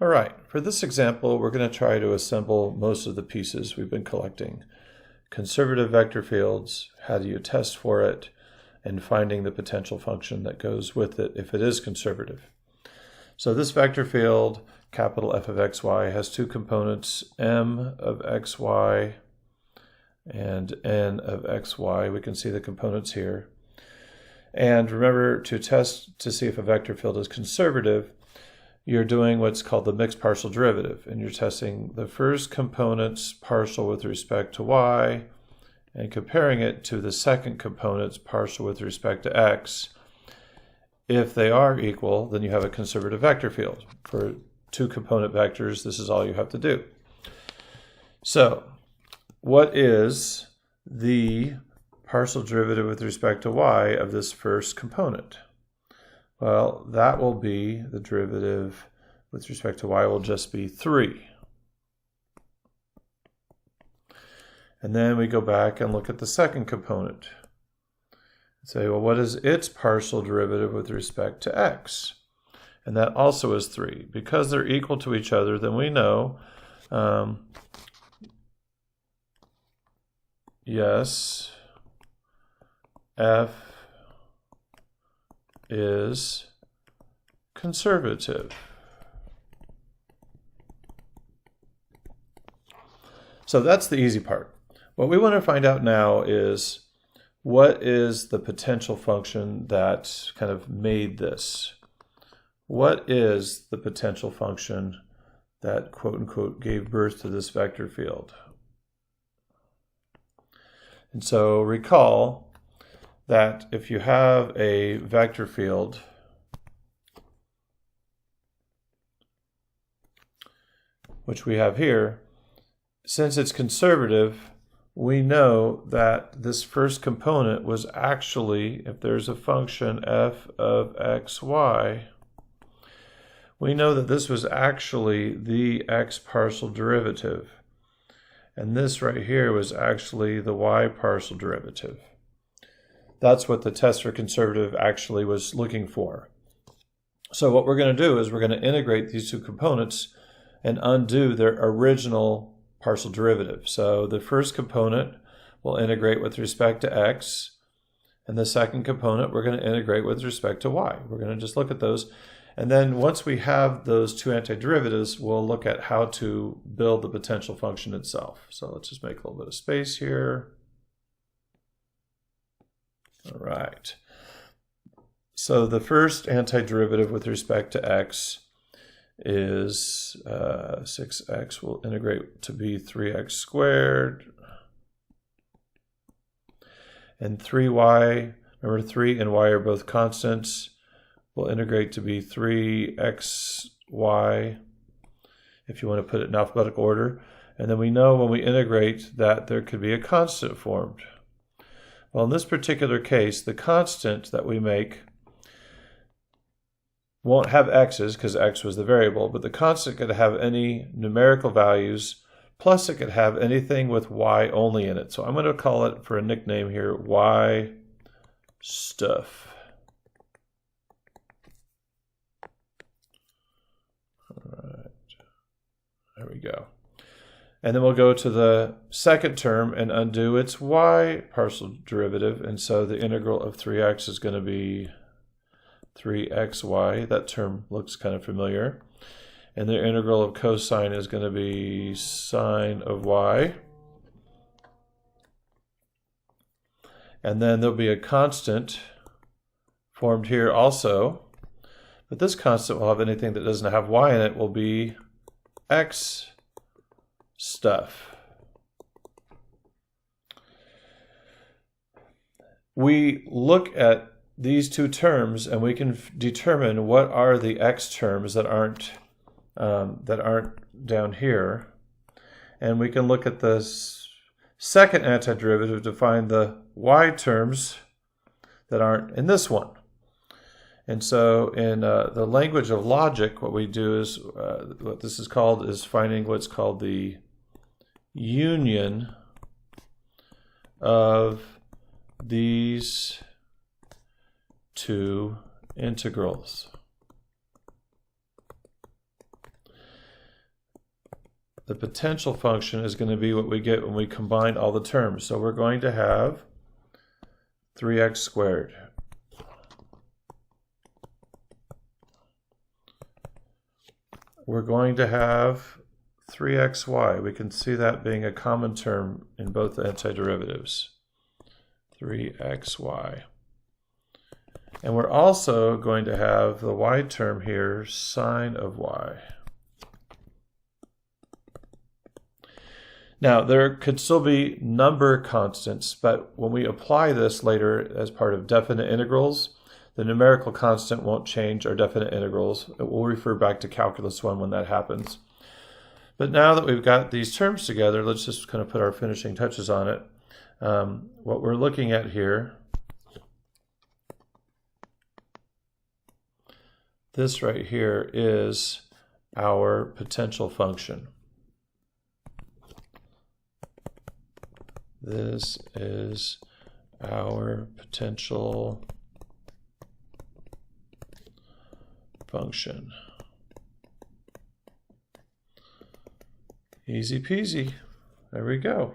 All right, for this example, we're going to try to assemble most of the pieces we've been collecting. Conservative vector fields, how do you test for it, and finding the potential function that goes with it if it is conservative. So this vector field, capital F of xy, has two components, m of xy and n of xy. We can see the components here. And remember, to test to see if a vector field is conservative, you're doing what's called the mixed partial derivative, and you're testing the first component's partial with respect to y and comparing it to the second component's partial with respect to x. If they are equal, then you have a conservative vector field. For two component vectors, this is all you have to do. So, what is the partial derivative with respect to y of this first component? Well, that will be the derivative with respect to y will just be 3. And then we go back and look at the second component. Say, well, what is its partial derivative with respect to x? And that also is 3. Because they're equal to each other, then we know, yes, f is conservative. So that's the easy part. What we want to find out now is what is the potential function that kind of made this? What is the potential function that quote-unquote gave birth to this vector field? And so recall that if you have a vector field which we have here, since it's conservative, we know that this first component was actually, if there's a function f of xy, we know that this was actually the x partial derivative. And this right here was actually the y partial derivative. That's what the test for conservative actually was looking for. So what we're going to do is we're going to integrate these two components and undo their original partial derivative. So the first component will integrate with respect to x, and the second component we're going to integrate with respect to y. We're going to just look at those. And then once we have those two antiderivatives, we'll look at how to build the potential function itself. So let's just make a little bit of space here. All right. So the first antiderivative with respect to x is 6x will integrate to be 3x squared. And 3y, remember 3 and y are both constants, will integrate to be 3xy, if you want to put it in alphabetical order. And then we know when we integrate that there could be a constant formed. Well, in this particular case, the constant that we make won't have x's because x was the variable, but the constant could have any numerical values, plus it could have anything with y only in it. So I'm going to call it, for a nickname here, y stuff. All right, there we go. And then we'll go to the second term and undo its y partial derivative. And so the integral of 3x is going to be 3xy. That term looks kind of familiar. And the integral of cosine is going to be sine of y. And then there'll be a constant formed here also. But this constant will have anything that doesn't have y in it will be x stuff. We look at these two terms and we can determine what are the x terms that aren't down here, and we can look at the second antiderivative to find the y terms that aren't in this one. And so in the language of logic, what we do is what this is called is finding what's called the union of these two integrals. the potential function is going to be what we get when we combine all the terms. So we're going to have 3x squared. We're going to have 3xy. We can see that being a common term in both the antiderivatives. 3xy. And we're also going to have the y term here, sine of y. Now, there could still be number constants, but when we apply this later as part of definite integrals, the numerical constant won't change our definite integrals. We'll refer back to Calculus 1 when that happens. But now that we've got these terms together, let's just kind of put our finishing touches on it. What we're looking at here, this right here is our potential function. This is our potential function. Easy peasy. There we go.